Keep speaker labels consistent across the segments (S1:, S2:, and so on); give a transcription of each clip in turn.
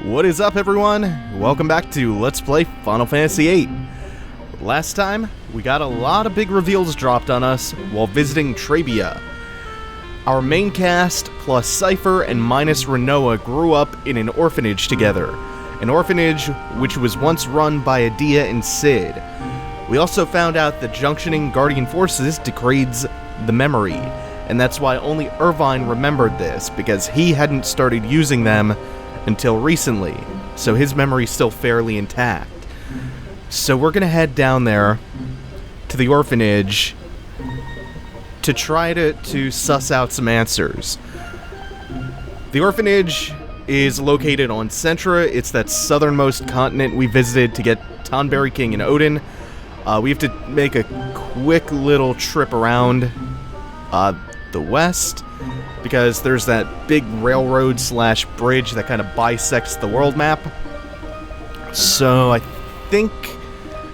S1: What is up, everyone? Welcome back to Let's Play Final Fantasy VIII. Last time, we got a lot of big reveals dropped on us while visiting Trebia. Our main cast, plus Seifer and minus Rinoa, grew up in an orphanage together. An orphanage which was once run by Edea and Cid. We also found out that Junctioning Guardian Forces degrades the memory, and that's why only Irvine remembered this, because he hadn't started using them until recently, so his memory's still fairly intact. So we're gonna head down there to the orphanage to try to suss out some answers. The orphanage is located on Centra. It's that southernmost continent we visited to get Tonberry King and Odin. We have to make a quick little trip around the west, because there's that big railroad slash bridge that kind of bisects the world map. So I think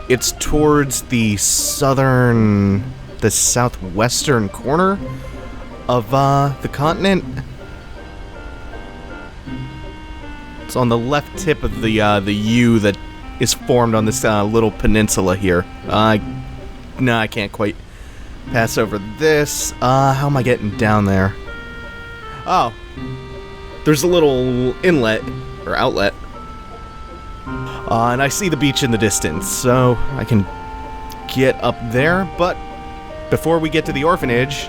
S1: it's towards the southwestern corner of the continent. It's on the left tip of the U that is formed on this little peninsula here. No, I can't quite pass over this. How am I getting down there? Oh, there's a little inlet, or outlet. And I see the beach in the distance, so I can get up there. But before we get to the orphanage,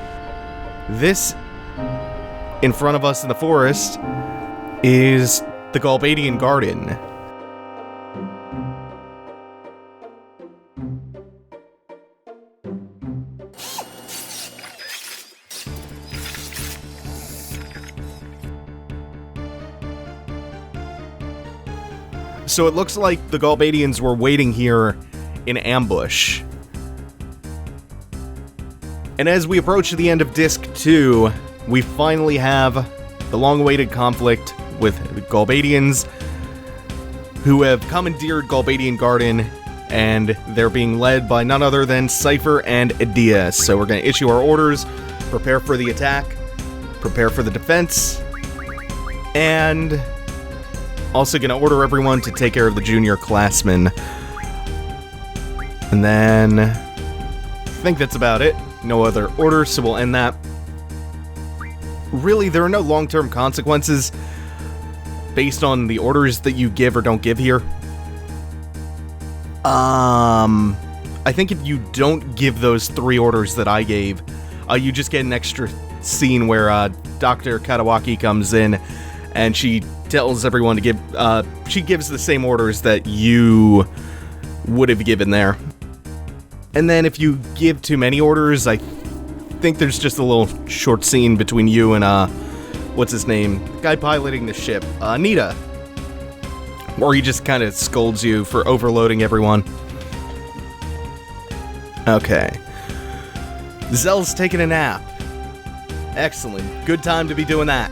S1: this in front of us in the forest is the Galbadia Garden. So it looks like the Galbadians were waiting here in ambush. And as we approach the end of Disc 2, we finally have the long-awaited conflict with the Galbadians, who have commandeered Galbadia Garden, and they're being led by none other than Seifer and Edea. So we're going to issue our orders, prepare for the attack, prepare for the defense, and also going to order everyone to take care of the junior classmen. And then I think that's about it. No other orders, so we'll end that. Really, there are no long-term consequences based on the orders that you give or don't give here. I think if you don't give those 3 orders that I gave, you just get an extra scene where Dr. Katawaki comes in and she tells everyone to give, she gives the same orders that you would have given there. And then if you give too many orders, I think there's just a little short scene between you and, what's his name? The guy piloting the ship, Nita. Or he just kind of scolds you for overloading everyone. Okay. Zell's taking a nap. Excellent. Good time to be doing that.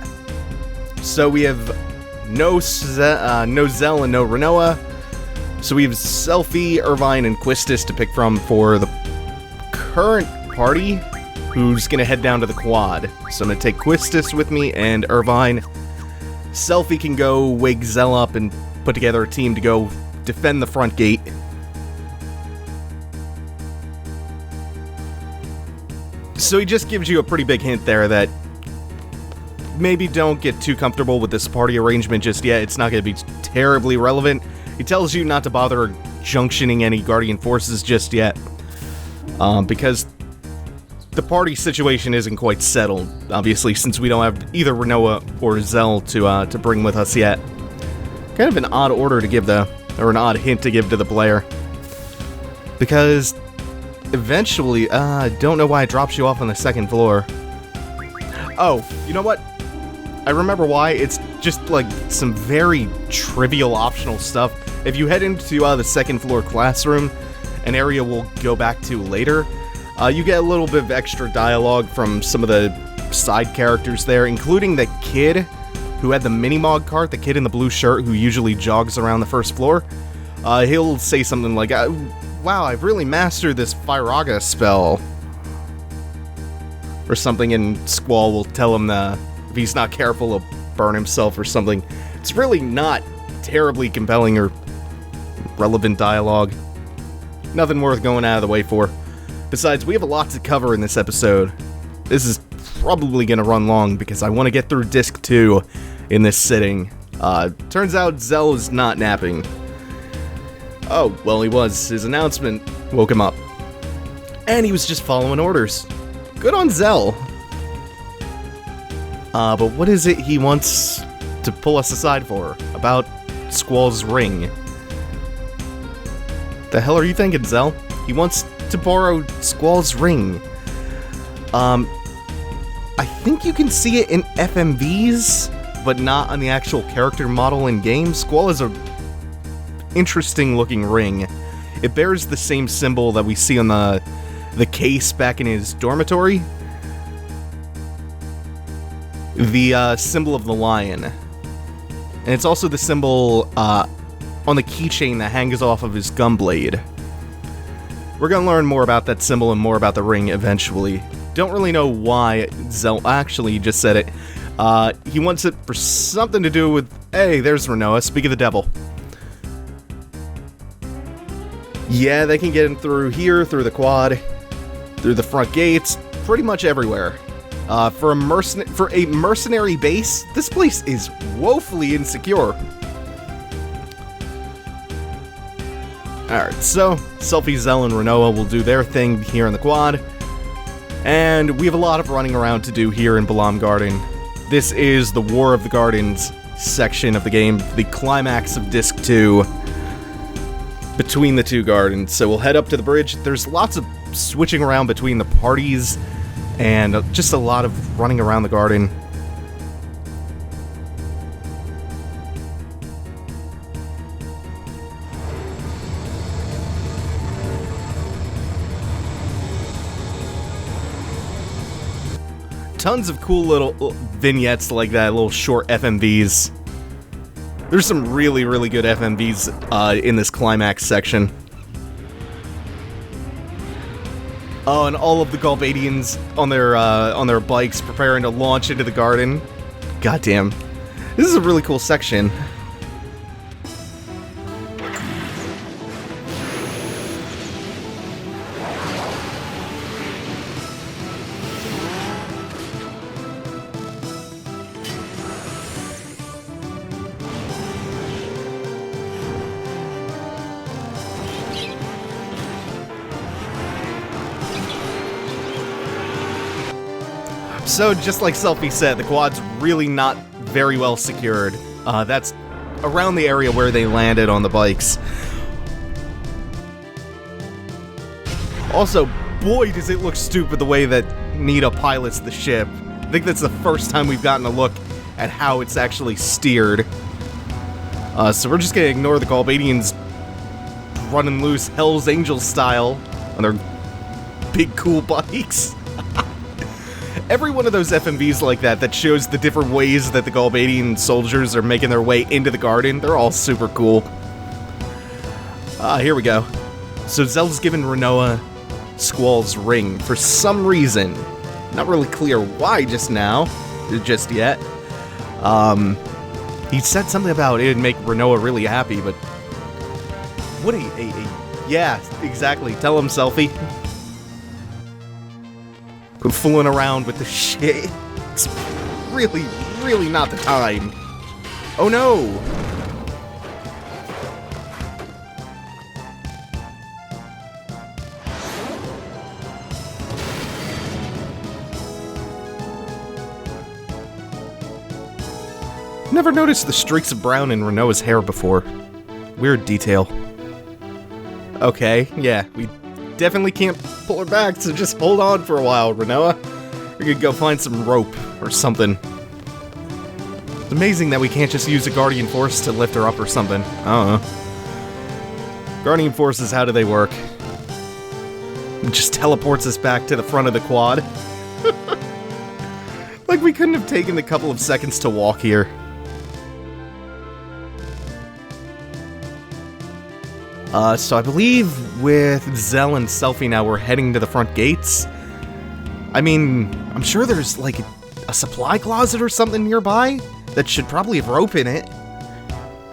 S1: So we have no Zell and no Rinoa. So we have Selphie, Irvine, and Quistis to pick from for the current party, who's going to head down to the quad. So I'm going to take Quistis with me and Irvine. Selphie can go wake Zell up and put together a team to go defend the front gate. So he just gives you a pretty big hint there that maybe don't get too comfortable with this party arrangement just yet. It's not going to be terribly relevant. He tells you not to bother junctioning any Guardian Forces just yet, because the party situation isn't quite settled, obviously, since we don't have either Rinoa or Zell to bring with us yet. Kind of an odd order to give, though, or an odd hint to give to the player, because eventually, I don't know why it drops you off on the second floor. Oh, you know what? I remember why. It's just, like, some very trivial optional stuff. If you head into the second floor classroom, an area we'll go back to later, you get a little bit of extra dialogue from some of the side characters there, including the kid who had the mini-mog cart, the kid in the blue shirt who usually jogs around the first floor. He'll say something like, wow, I've really mastered this Firaga spell. Or something, and Squall will tell him if he's not careful, he'll burn himself or something. It's really not terribly compelling or relevant dialogue. Nothing worth going out of the way for. Besides, we have a lot to cover in this episode. This is probably going to run long because I want to get through Disc 2 in this sitting. Turns out Zell is not napping. Oh, well, he was. His announcement woke him up. And he was just following orders. Good on Zell. But what is it he wants to pull us aside for? About Squall's ring. The hell are you thinking, Zell? He wants to borrow Squall's ring. I think you can see it in FMVs, but not on the actual character model in game. Squall is a interesting looking ring. It bears the same symbol that we see on the case back in his dormitory. The symbol of the lion. And it's also the symbol on the keychain that hangs off of his gunblade. We're gonna learn more about that symbol and more about the ring eventually. Don't really know why Zell actually just said it. He wants it for something to do with... Hey, there's Rinoa, speak of the devil. Yeah, they can get in through here, through the quad, through the front gates, pretty much everywhere. For a mercenary base, this place is woefully insecure. Alright, so Selfie, Zell, and Rinoa will do their thing here in the quad. And we have a lot of running around to do here in Balamb Garden. This is the War of the Gardens section of the game, the climax of Disc 2. Between the two gardens. So we'll head up to the bridge. There's lots of switching around between the parties and just a lot of running around the garden. Tons of cool little vignettes like that, little short FMVs. There's some really, really good FMVs in this climax section. Oh, and all of the Galbadians on their bikes preparing to launch into the garden. Goddamn. This is a really cool section. So, just like Selfie said, the quad's really not very well secured. That's around the area where they landed on the bikes. Also, boy does it look stupid the way that Nita pilots the ship. I think that's the first time we've gotten a look at how it's actually steered. So we're just gonna ignore the Galbadians running loose Hell's Angels style on their big cool bikes. Every one of those FMVs like that shows the different ways that the Galbadian soldiers are making their way into the garden, they're all super cool. Here we go. So Zell's given Rinoa Squall's ring for some reason. Not really clear why just yet. He said something about it'd make Rinoa really happy, but... What yeah, exactly. Tell him, Selfie. Fooling around with the shit. It's really, really not the time. Oh no! Never noticed the streaks of brown in Rinoa's hair before. Weird detail. Okay, yeah, we definitely can't pull her back, so just hold on for a while, Rinoa. We could go find some rope or something. It's amazing that we can't just use a Guardian Force to lift her up or something. I don't know. Guardian Forces, how do they work? It just teleports us back to the front of the quad. Like we couldn't have taken the couple of seconds to walk here. So I believe with Zell and Selfie now we're heading to the front gates. I mean, I'm sure there's like a supply closet or something nearby that should probably have rope in it.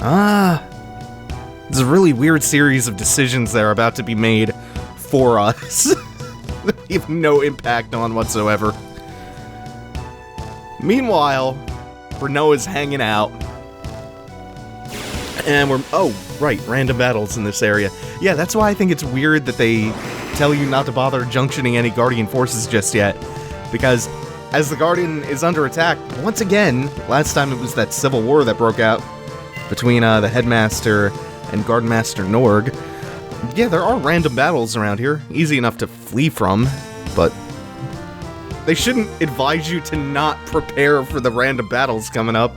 S1: It's a really weird series of decisions that are about to be made for us. We have no impact on whatsoever. Meanwhile, Rinoa's hanging out. And we're... Oh, right, random battles in this area. Yeah, that's why I think it's weird that they tell you not to bother junctioning any Guardian forces just yet. Because as the Guardian is under attack, once again, last time it was that civil war that broke out between the Headmaster and Guardmaster Norg. Yeah, there are random battles around here, easy enough to flee from, but they shouldn't advise you to not prepare for the random battles coming up.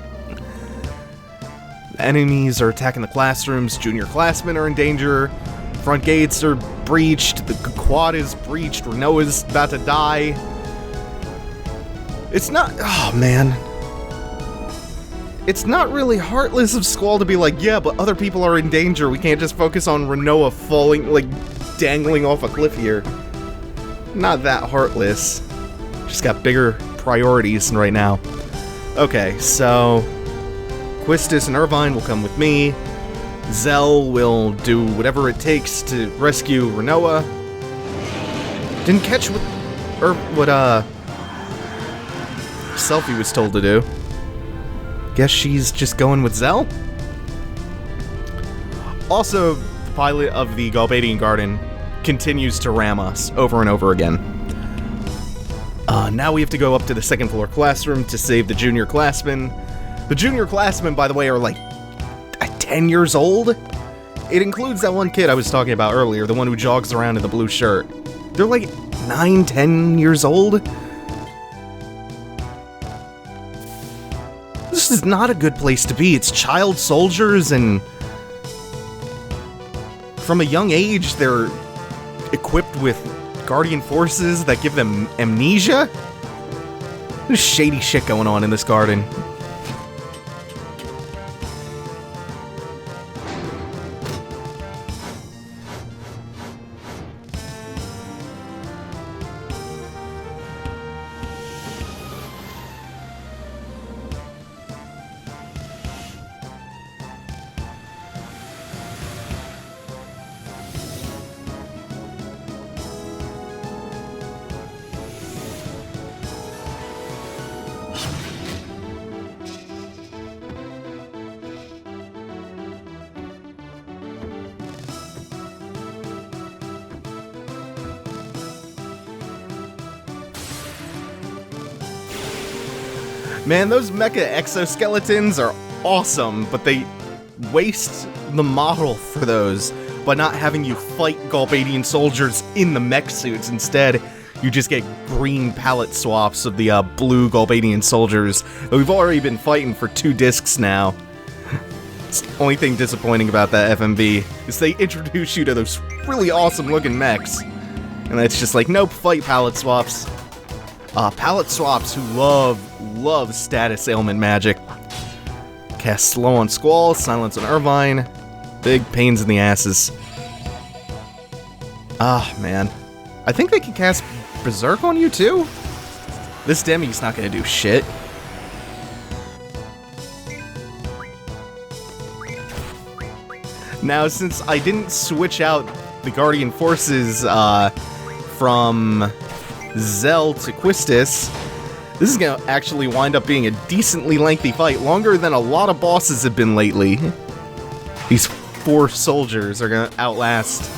S1: The enemies are attacking the classrooms, junior classmen are in danger, front gates are breached, the quad is breached, Rinoa's about to die. It's not... Oh, man. It's not really heartless of Squall to be like, yeah, but other people are in danger. We can't just focus on Rinoa falling, like, dangling off a cliff here. Not that heartless. Just got bigger priorities right now. Okay, so... Quistis and Irvine will come with me. Zell will do whatever it takes to rescue Rinoa. Didn't catch what Selphie was told to do. Guess she's just going with Zell? Also, the pilot of the Galbadia Garden continues to ram us over and over again. Now we have to go up to the second floor classroom to save the junior classmen. The junior classmen, by the way, are like 10 years old? It includes that one kid I was talking about earlier, the one who jogs around in the blue shirt. They're like 9, 10 years old? This is not a good place to be. It's child soldiers, and from a young age, they're equipped with Guardian forces that give them amnesia? There's shady shit going on in this garden. Man, those mecha exoskeletons are awesome, but they waste the model for those by not having you fight Galbadian soldiers in the mech suits. Instead, you just get green palette swaps of the blue Galbadian soldiers that we've already been fighting for 2 discs now. It's the only thing disappointing about that FMV is they introduce you to those really awesome looking mechs, and it's just like, nope, fight palette swaps. Palette swaps who love status ailment magic. Cast slow on Squall, silence on Irvine. Big pains in the asses. Man. I think they can cast Berserk on you too? This Demi's not gonna do shit. Now, since I didn't switch out the Guardian forces from Zell to Quistis, this is gonna actually wind up being a decently lengthy fight, longer than a lot of bosses have been lately. These 4 soldiers are gonna outlast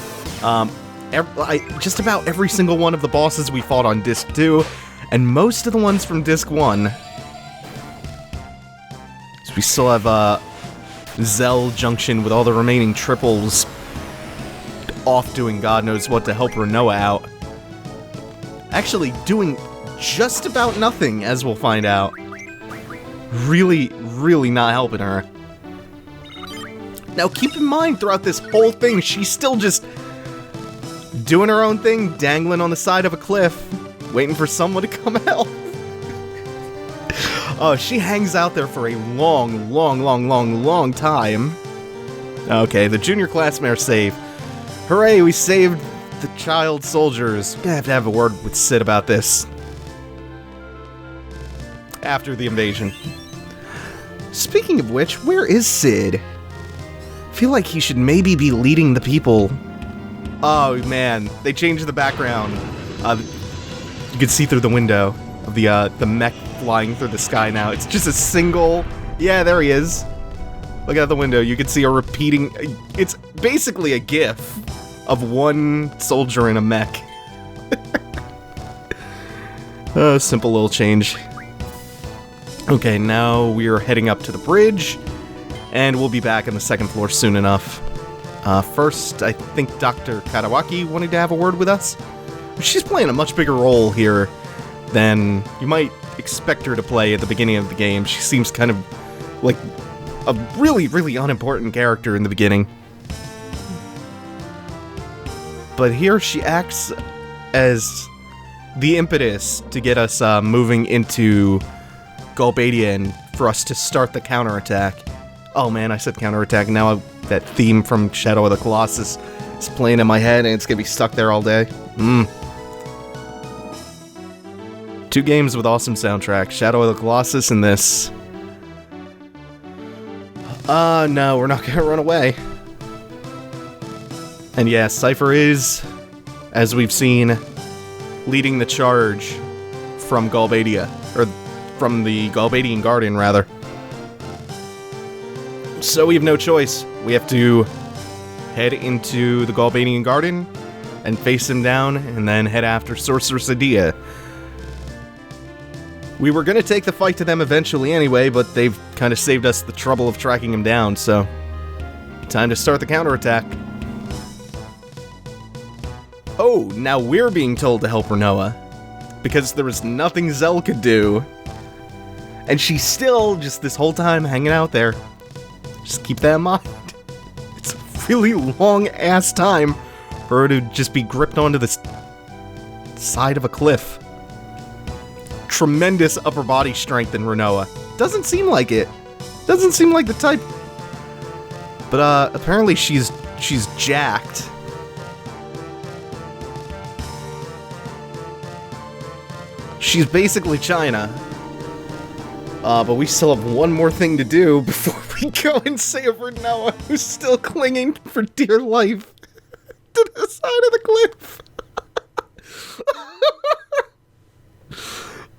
S1: just about every single one of the bosses we fought on Disc 2, and most of the ones from Disc 1. So we still have Zell Junction with all the remaining triples off doing God knows what to help Rinoa out. Actually doing just about nothing, as we'll find out. Really, really not helping her. Now keep in mind, throughout this whole thing, she's still just doing her own thing, dangling on the side of a cliff, waiting for someone to come help. Oh, she hangs out there for a long time. Okay, the junior classmen are safe. Hooray, we saved the child soldiers. Gonna have to have a word with Sid about this after the invasion. Speaking of which, where is Sid? feel like he should maybe be leading the people. Oh man, they changed the background. You can see through the window of the mech flying through the sky now. It's just a single... Yeah, there he is. Look out the window. You can see a repeating... It's basically a GIF of one soldier in a mech. Simple little change. Okay, now we're heading up to the bridge, and we'll be back on the second floor soon enough. First, I think Dr. Kadawaki wanted to have a word with us. She's playing a much bigger role here than you might expect her to play at the beginning of the game. She seems kind of like a really, really unimportant character in the beginning. But here she acts as the impetus to get us moving into Galbadia and for us to start the counterattack. Oh man, I said counterattack. Now that theme from Shadow of the Colossus is playing in my head and it's gonna be stuck there all day. Two games with awesome soundtracks. Shadow of the Colossus and this. No, we're not gonna run away. And yeah, Seifer is, as we've seen, leading the charge from Galbadia, or from the Galbadian Garden, rather. So we have no choice. We have to head into the Galbadian Garden and face him down, and then head after Cerberus and Alexander. We were gonna take the fight to them eventually anyway, but they've kind of saved us the trouble of tracking him down, so... time to start the counterattack. Oh, now we're being told to help Rinoa, because there was nothing Zell could do. And she's still, just this whole time, hanging out there. Just keep that in mind. It's a really long-ass time for her to just be gripped onto the side of a cliff. Tremendous upper body strength in Rinoa. Doesn't seem like it. Doesn't seem like the type. But apparently she's jacked. She's basically China. But we still have one more thing to do before we go and save Rinoa, who's still clinging for dear life to the side of the cliff.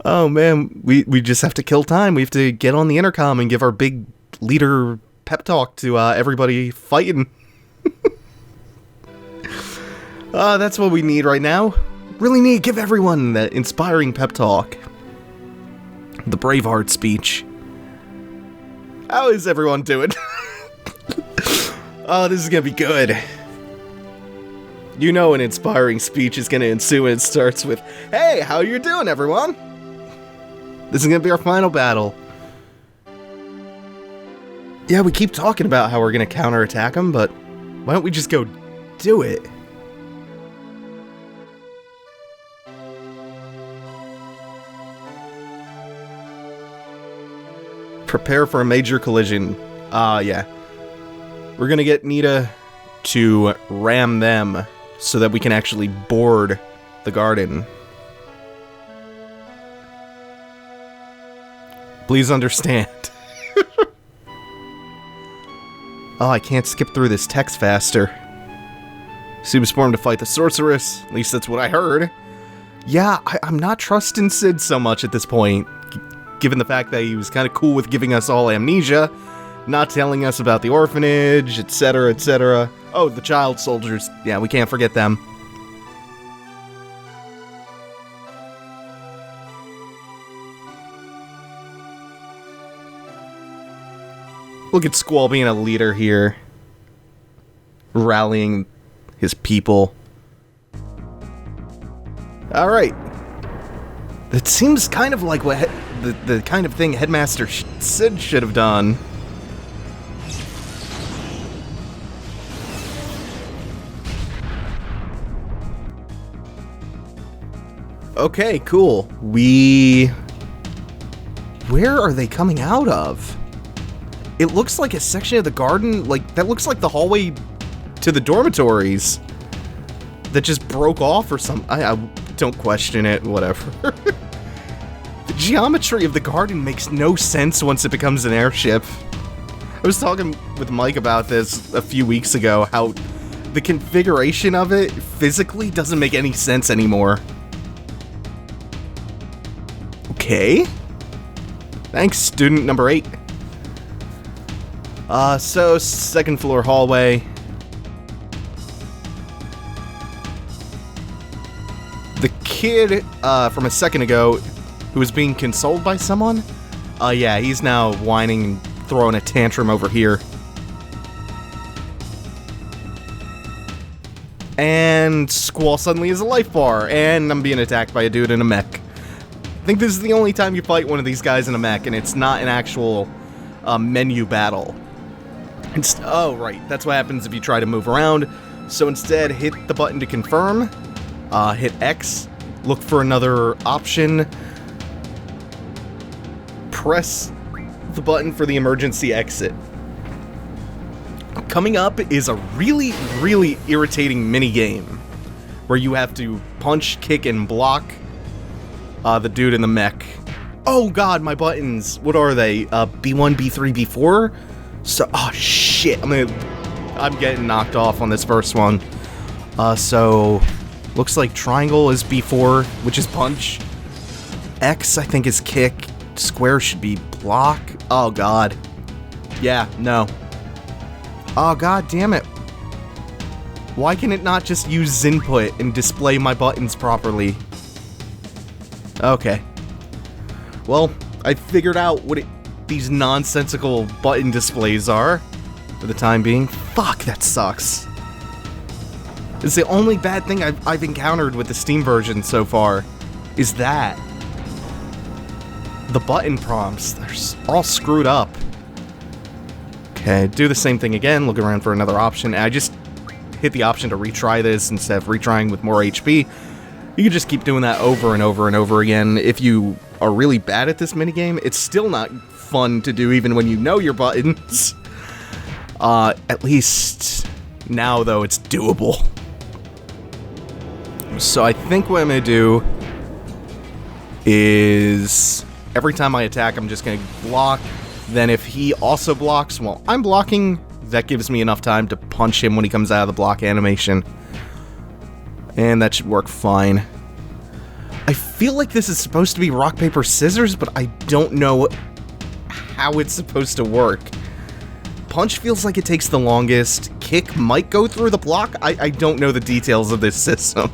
S1: Oh man, we just have to kill time. We have to get on the intercom and give our big leader pep talk to everybody fighting. That's what we need right now. Really need to give everyone that inspiring pep talk. The Braveheart speech. How is everyone doing? Oh, this is gonna be good. You know an inspiring speech is gonna ensue when it starts with, "Hey, how you doing, everyone?" This is gonna be our final battle. Yeah, we keep talking about how we're gonna counterattack them, but why don't we just go do it? Prepare for a major collision. Yeah. We're gonna get Nita to ram them so that we can actually board the garden. Please understand. Oh, I can't skip through this text faster. She was formed to fight the sorceress. At least that's what I heard. Yeah, I'm not trusting Sid so much at this point. Given the fact that he was kind of cool with giving us all amnesia, not telling us about the orphanage, etc., etc. Oh, the child soldiers. Yeah, we can't forget them. Look at Squall being a leader here. Rallying his people. Alright. It seems kind of like what the kind of thing Headmaster Sid should have done. Okay, cool. Where are they coming out of? It looks like a section of the garden, like, that looks like the hallway to the dormitories that just broke off or something. I don't question it, whatever. The geometry of the garden makes no sense once it becomes an airship. was talking with Mike about this a few weeks ago, how the configuration of it physically doesn't make any sense anymore. Okay. Thanks, student number 8. So, second floor hallway. The kid, from a second ago, who was being consoled by someone? Yeah, he's now whining and throwing a tantrum over here. And Squall suddenly has a life bar, and I'm being attacked by a dude in a mech. I think this is the only time you fight one of these guys in a mech, and it's not an actual menu battle. Oh, right, that's what happens if you try to move around. So instead, hit the button to confirm, hit X, look for another option, press the button for the emergency exit. Coming up is a really, really irritating mini-game where you have to punch, kick, and block the dude in the mech. Oh god, my buttons. What are they? B1, B3, B4? So, oh shit, I'm getting knocked off on this first one. So, looks like triangle is B4, which is punch. X, I think, is kick. Square should be block. Oh god. Yeah, no. Oh god damn it. Why can it not just use input and display my buttons properly? Okay. Well, I figured out what these nonsensical button displays are for the time being. Fuck, that sucks. It's the only bad thing I've encountered with the Steam version so far, is that. The button prompts, they're all screwed up. Okay, do the same thing again, look around for another option. I just hit the option to retry this instead of retrying with more HP. You can just keep doing that over and over and over again. If you are really bad at this minigame, it's still not fun to do even when you know your buttons. At least now, though, it's doable. So I think what I'm going to do is every time I attack, I'm just going to block. Then if he also blocks while I'm blocking, that gives me enough time to punch him when he comes out of the block animation. And that should work fine. I feel like this is supposed to be rock, paper, scissors, but I don't know how it's supposed to work. Punch feels like it takes the longest. Kick might go through the block. I don't know the details of this system.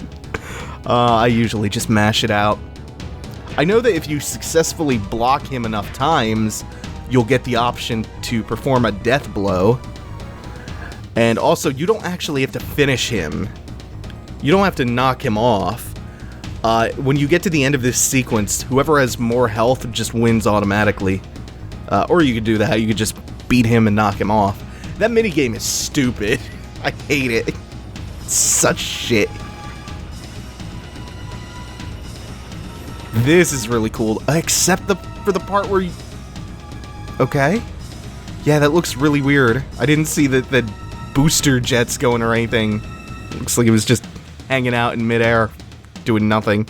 S1: I usually just mash it out. I know that if you successfully block him enough times, you'll get the option to perform a death blow. And also, you don't actually have to finish him. You don't have to knock him off. When you get to the end of this sequence, whoever has more health just wins automatically. Or you could do that, you could just beat him and knock him off. That minigame is stupid. I hate it. It's such shit. This is really cool, except for the part where you... Okay. Yeah, that looks really weird. I didn't see the booster jets going or anything. Looks like it was just hanging out in midair, doing nothing.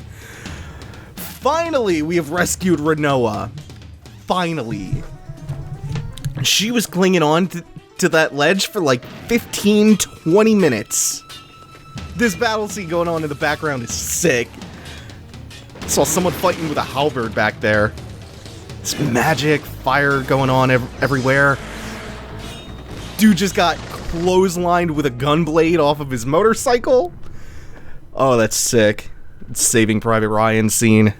S1: Finally, we have rescued Rinoa. Finally. She was clinging on to that ledge for like 15-20 minutes. This battle scene going on in the background is sick. Saw someone fighting with a halberd back there. It's magic, fire going on everywhere. Dude just got clotheslined with a gun blade off of his motorcycle. Oh, that's sick. It's Saving Private Ryan scene.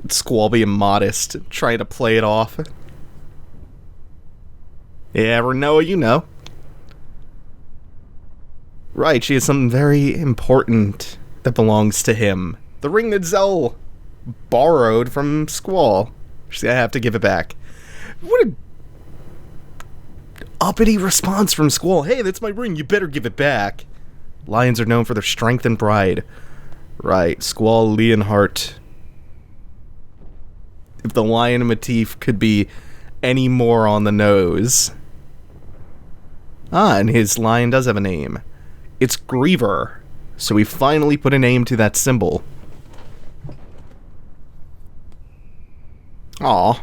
S1: It's Squall being modest, trying to play it off. Yeah, Rinoa, you know. Right, she has something very important that belongs to him. The ring that Zell borrowed from Squall. She's gonna have to give it back. What a uppity response from Squall. Hey, that's my ring, you better give it back. Lions are known for their strength and pride. Right, Squall Leonhardt. If the lion motif could be any more on the nose. Ah, and his lion does have a name. It's Griever. So we finally put a name to that symbol. Aw.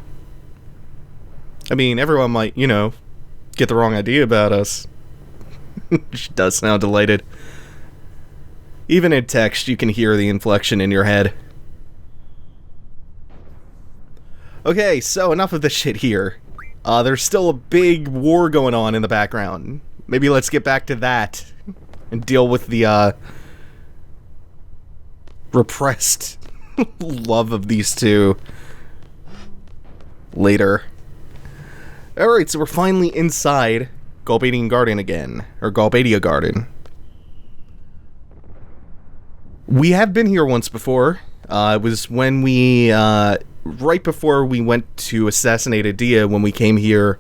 S1: I mean, everyone might, get the wrong idea about us. She does sound delighted. Even in text, you can hear the inflection in your head. Okay, so enough of this shit here. There's still a big war going on in the background. Maybe let's get back to that and deal with the, repressed love of these two later. Alright, so we're finally inside Galbadia Garden again. Or Galbadia Garden. We have been here once before. It was when we, right before we went to assassinate Edea, when we came here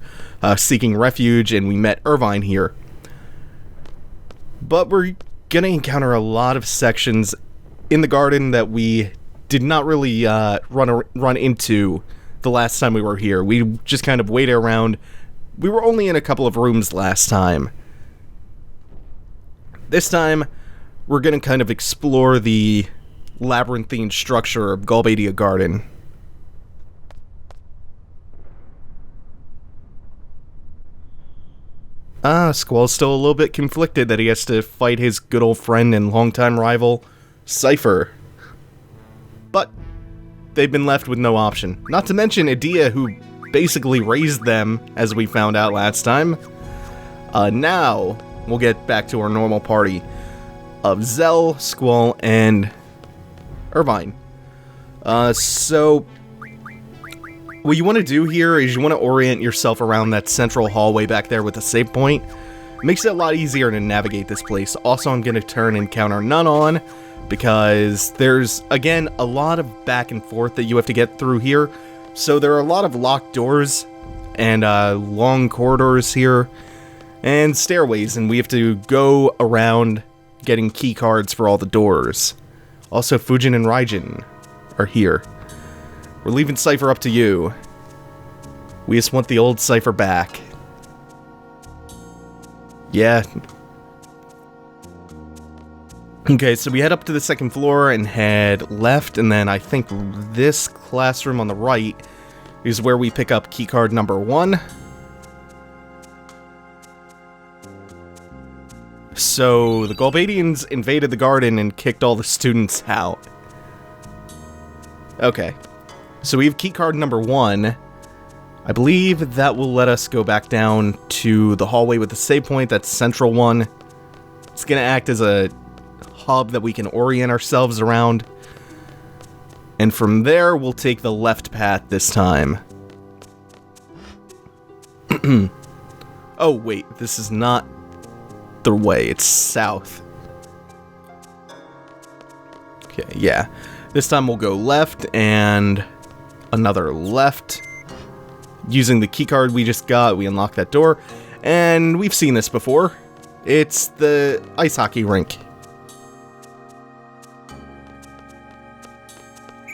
S1: seeking refuge, and we met Irvine here. But we're gonna encounter a lot of sections in the garden that we did not really run into the last time we were here. We just kind of waited around. We were only in a couple of rooms last time. This time, we're gonna kind of explore the labyrinthine structure of Galbadia Garden. Squall's still a little bit conflicted that he has to fight his good old friend and longtime rival, Seifer. But they've been left with no option. Not to mention Edea, who basically raised them, as we found out last time. Now, we'll get back to our normal party of Zell, Squall, and Irvine. So what you want to do here is you want to orient yourself around that central hallway back there with a save point. Makes it a lot easier to navigate this place. Also, I'm going to turn Encounter None on, because there's, again, a lot of back and forth that you have to get through here. So there are a lot of locked doors and long corridors here and stairways, and we have to go around getting key cards for all the doors. Also, Fujin and Raijin are here. We're leaving Seifer up to you. We just want the old Seifer back. Yeah. Okay, so we head up to the second floor and head left, and then I think this classroom on the right is where we pick up keycard number 1. So, the Galbadians invaded the garden and kicked all the students out. Okay. So we have keycard number 1. I believe that will let us go back down to the hallway with the save point, that's central one. It's gonna act as a hub that we can orient ourselves around. And from there, we'll take the left path this time. Oh, wait, this is not the way, it's south. Okay, yeah. This time we'll go left and another left. Using the keycard we just got, we unlock that door. And we've seen this before. It's the ice hockey rink.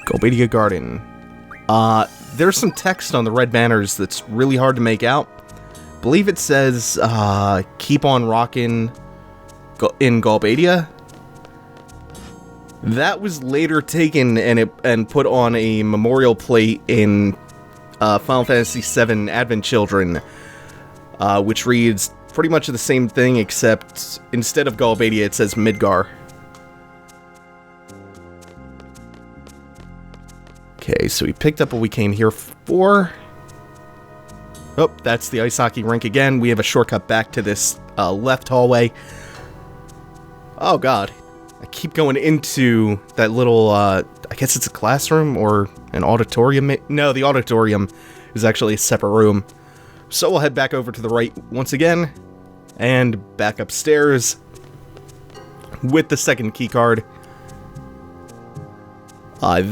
S1: Galbadia Garden. There's some text on the red banners that's really hard to make out. I believe it says, keep on rockin' in Galbadia. That was later taken and put on a memorial plate in Final Fantasy VII Advent Children, which reads pretty much the same thing, except instead of Galbadia, it says Midgar. Okay, so we picked up what we came here for. Oh, that's the ice hockey rink again. We have a shortcut back to this left hallway. Oh god. I keep going into that little, I guess it's a classroom or an auditorium. No, the auditorium is actually a separate room. So we'll head back over to the right once again, and back upstairs with the second keycard.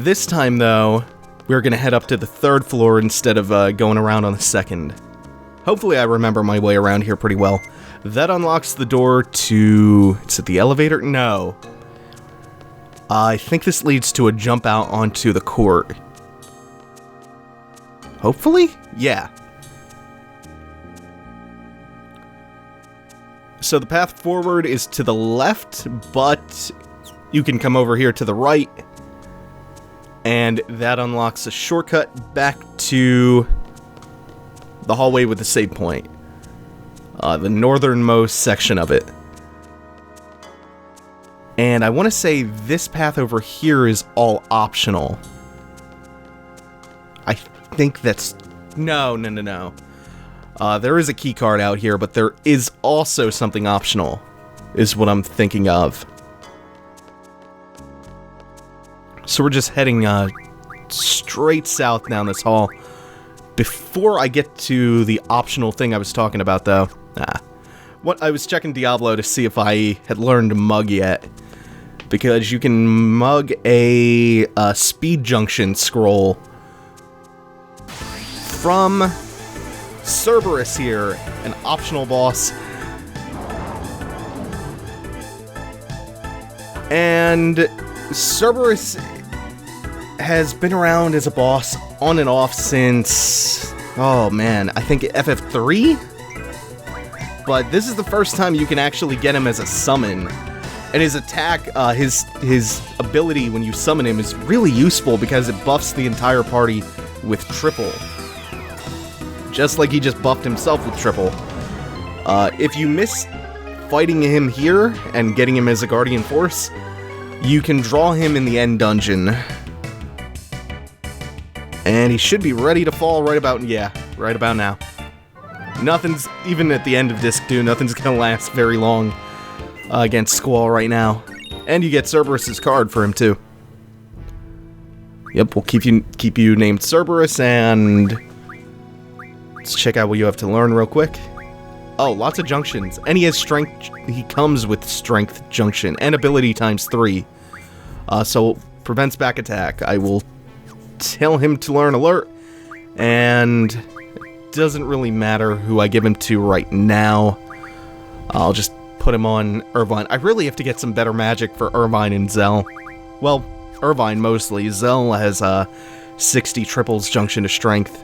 S1: This time, though, we're going to head up to the third floor instead of going around on the second. Hopefully I remember my way around here pretty well. That unlocks the door to... Is it the elevator? No. I think this leads to a jump out onto the court. Hopefully? Yeah. So the path forward is to the left, but you can come over here to the right And that unlocks a shortcut back to the hallway with the save point. The northernmost section of it. And I want to say this path over here is all optional. I think that's... No. There is a key card out here, but there is also something optional, is what I'm thinking of. So we're just heading straight south down this hall. Before I get to the optional thing I was talking about, though, I was checking Diablo to see if I had learned Mug yet. Because you can mug a speed junction scroll from Cerberus here, an optional boss. And Cerberus has been around as a boss on and off since, oh man, I think FF3? But this is the first time you can actually get him as a summon. And his attack, his ability when you summon him is really useful because it buffs the entire party with triple. Just like he just buffed himself with triple. If you miss fighting him here and getting him as a guardian force, you can draw him in the end dungeon. And he should be ready to fall right about now. Nothing's, even at the end of Disc 2, nothing's gonna last very long against Squall right now. And you get Cerberus' card for him too. Yep, we'll keep you named Cerberus, and let's check out what you have to learn real quick. Oh, lots of junctions. And he has strength, he comes with strength junction, and ability ×3. So prevents back attack. I will tell him to learn alert, and it doesn't really matter who I give him to right now. I'll just put him on Irvine. I really have to get some better magic for Irvine and Zell. Well, Irvine mostly. Zell has 60 triples junction to strength.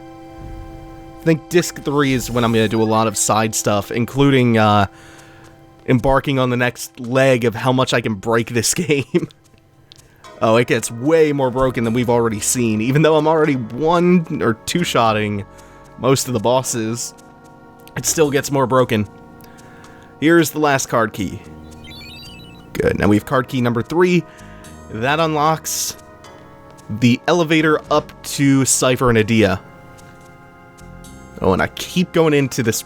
S1: I think Disc 3 is when I'm going to do a lot of side stuff, including embarking on the next leg of how much I can break this game. Oh, it gets way more broken than we've already seen, even though I'm already 1 or 2-shotting most of the bosses. It still gets more broken. Here's the last card key. Good, now we have card key number 3. That unlocks the elevator up to Seifer and Edea. Oh, and I keep going into this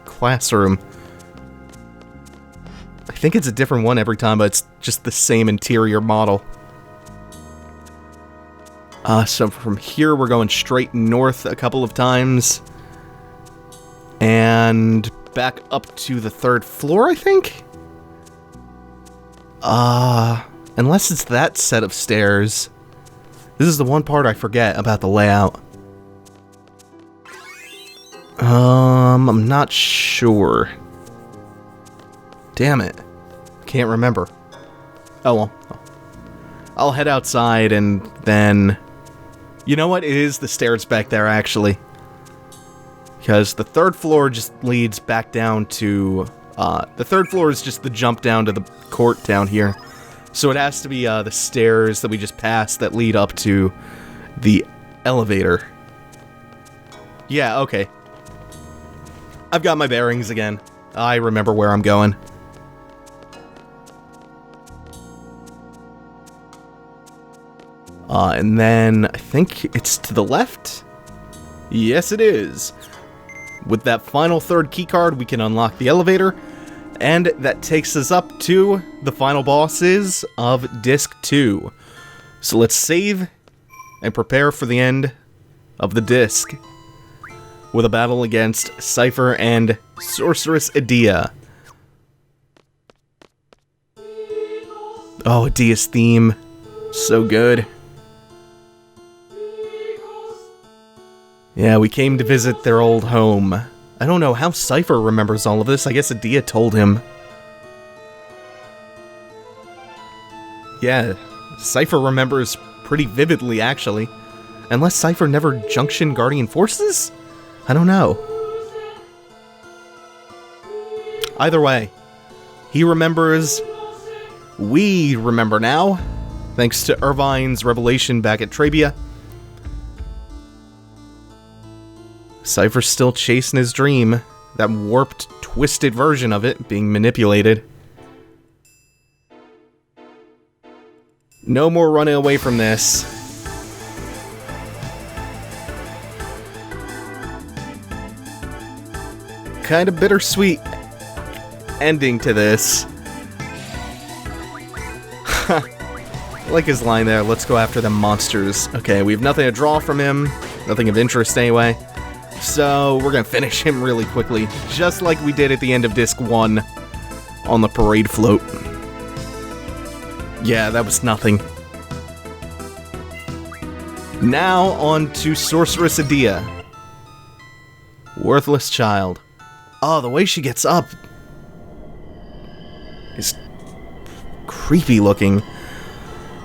S1: classroom. I think it's a different one every time, but it's just the same interior model. So from here, we're going straight north a couple of times. And back up to the 3rd floor, I think? Unless it's that set of stairs. This is the one part I forget about the layout. I'm not sure. Damn it. Can't remember. Oh well. I'll head outside and then... You know what? It is the stairs back there, actually. Because the 3rd floor just leads back down to... the 3rd floor is just the jump down to the court down here. So it has to be the stairs that we just passed that lead up to the elevator. Yeah, okay. I've got my bearings again. I remember where I'm going. And then I think it's to the left? Yes, it is. With that final 3rd keycard, we can unlock the elevator, and that takes us up to the final bosses of Disc 2. So let's save and prepare for the end of the disc with a battle against Seifer and Sorceress Edea. Oh, Edea's theme. So good. Yeah, we came to visit their old home. I don't know how Seifer remembers all of this. I guess Edea told him. Yeah, Seifer remembers pretty vividly, actually. Unless Seifer never junctioned Guardian Forces? I don't know. Either way, he remembers. We remember now thanks to Irvine's revelation back at Trabia. Seifer's still chasing his dream, that warped, twisted version of it being manipulated. No more running away from this. Kind of bittersweet ending to this. I like his line there, let's go after the monsters. Okay, we have nothing to draw from him, nothing of interest anyway. So we're gonna finish him really quickly, just like we did at the end of Disc 1 on the parade float. Yeah, that was nothing. Now on to Sorceress Edea. Worthless child. Oh, the way she gets up is creepy looking.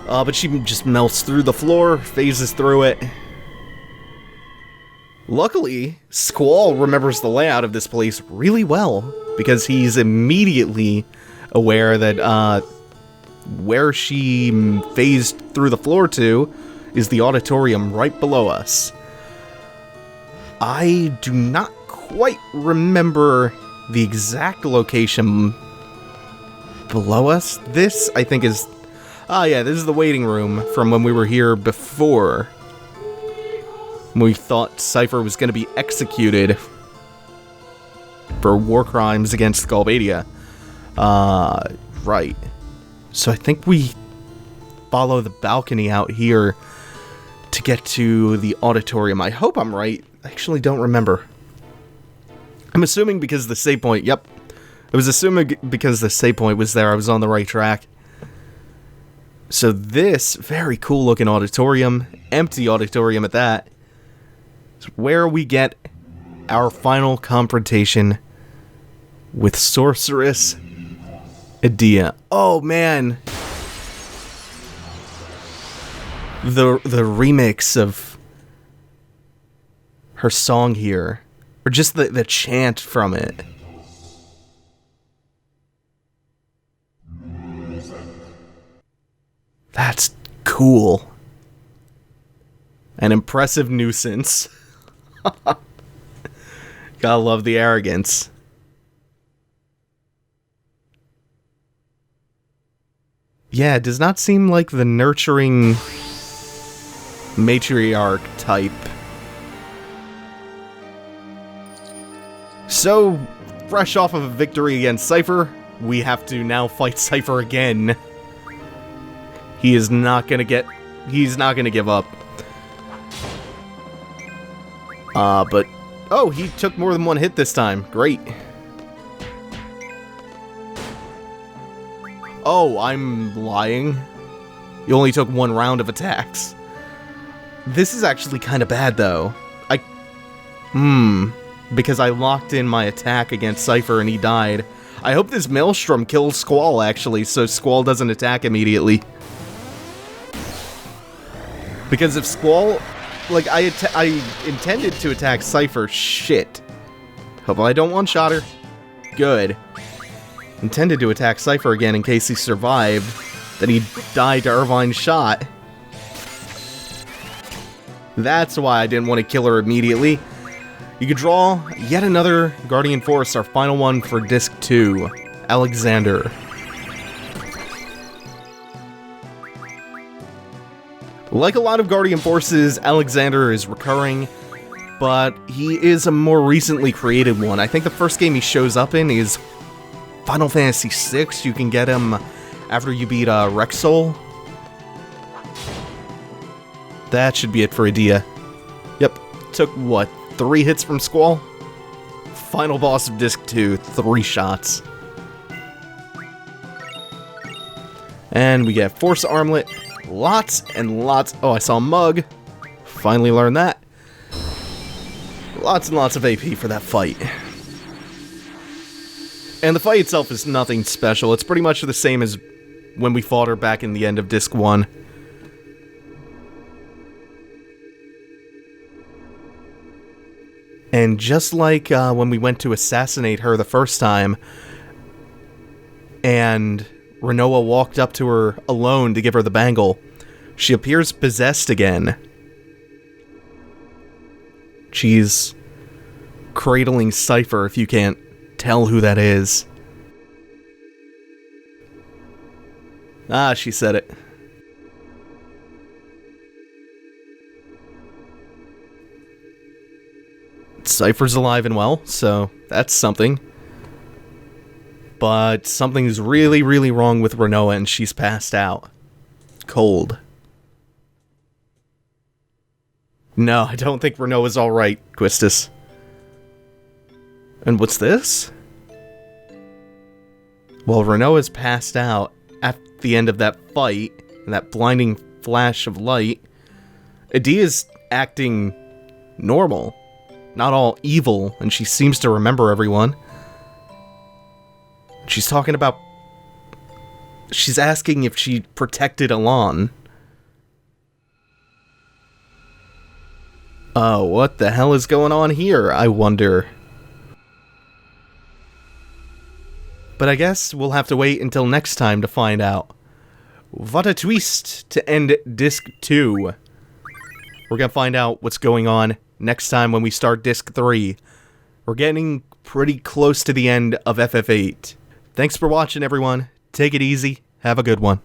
S1: But she just melts through the floor, phases through it. Luckily, Squall remembers the layout of this place really well, because he's immediately aware that where she phased through the floor to is the auditorium right below us. I do not quite remember the exact location below us. This, I think, is... Ah, yeah, this is the waiting room from when we were here before. We thought Seifer was going to be executed for war crimes against Galbadia. Right. So I think we follow the balcony out here to get to the auditorium. I hope I'm right. I actually don't remember. I'm assuming because the save point, yep. I was assuming because the save point was there, I was on the right track. So this very cool looking auditorium, empty auditorium at that, is where we get our final confrontation with Sorceress Edea. Oh man, the remix of her song here, or just the chant from it. That's cool. An impressive nuisance. Gotta love the arrogance. Yeah, it does not seem like the nurturing matriarch type. So, fresh off of a victory against Seifer, we have to now fight Seifer again. He's not gonna give up. But, oh, he took more than one hit this time. Great. Oh, I'm lying. You only took one round of attacks. This is actually kind of bad, though. Because I locked in my attack against Seifer and he died. I hope this Maelstrom kills Squall, actually, so Squall doesn't attack immediately. Because if Squall... Like, I intended to attack Seifer. Shit. Hope I don't one-shot her. Good. Intended to attack Seifer again in case he survived. Then he died to Irvine's shot. That's why I didn't want to kill her immediately. You could draw yet another Guardian Force, our final one for Disc 2. Alexander. Like a lot of Guardian Forces, Alexander is recurring, but he is a more recently created one. I think the first game he shows up in is Final Fantasy VI. You can get him after you beat Rexol. That should be it for Edea. Yep, took what, 3 hits from Squall? Final boss of Disc 2, 3 shots. And we get Force Armlet. Lots and lots... Oh, I saw a mug. Finally learned that. Lots and lots of AP for that fight. And the fight itself is nothing special. It's pretty much the same as when we fought her back in the end of Disc 1. And just like when we went to assassinate her the first time, and Rinoa walked up to her alone to give her the bangle. She appears possessed again. She's cradling Seifer, if you can't tell who that is. Ah, she said it. Seifer's alive and well, so that's something. But something's really, really wrong with Rinoa, and she's passed out. Cold. No, I don't think Rinoa's alright, Quistis. And what's this? Well, Rinoa's passed out at the end of that fight, and that blinding flash of light. Edea's acting normal. Not all evil, and she seems to remember everyone. She's talking about... She's asking if she protected Elan. Oh, what the hell is going on here, I wonder? But I guess we'll have to wait until next time to find out. What a twist to end Disc 2. We're gonna find out what's going on next time when we start Disc 3. We're getting pretty close to the end of FF8. Thanks for watching, everyone. Take it easy. Have a good one.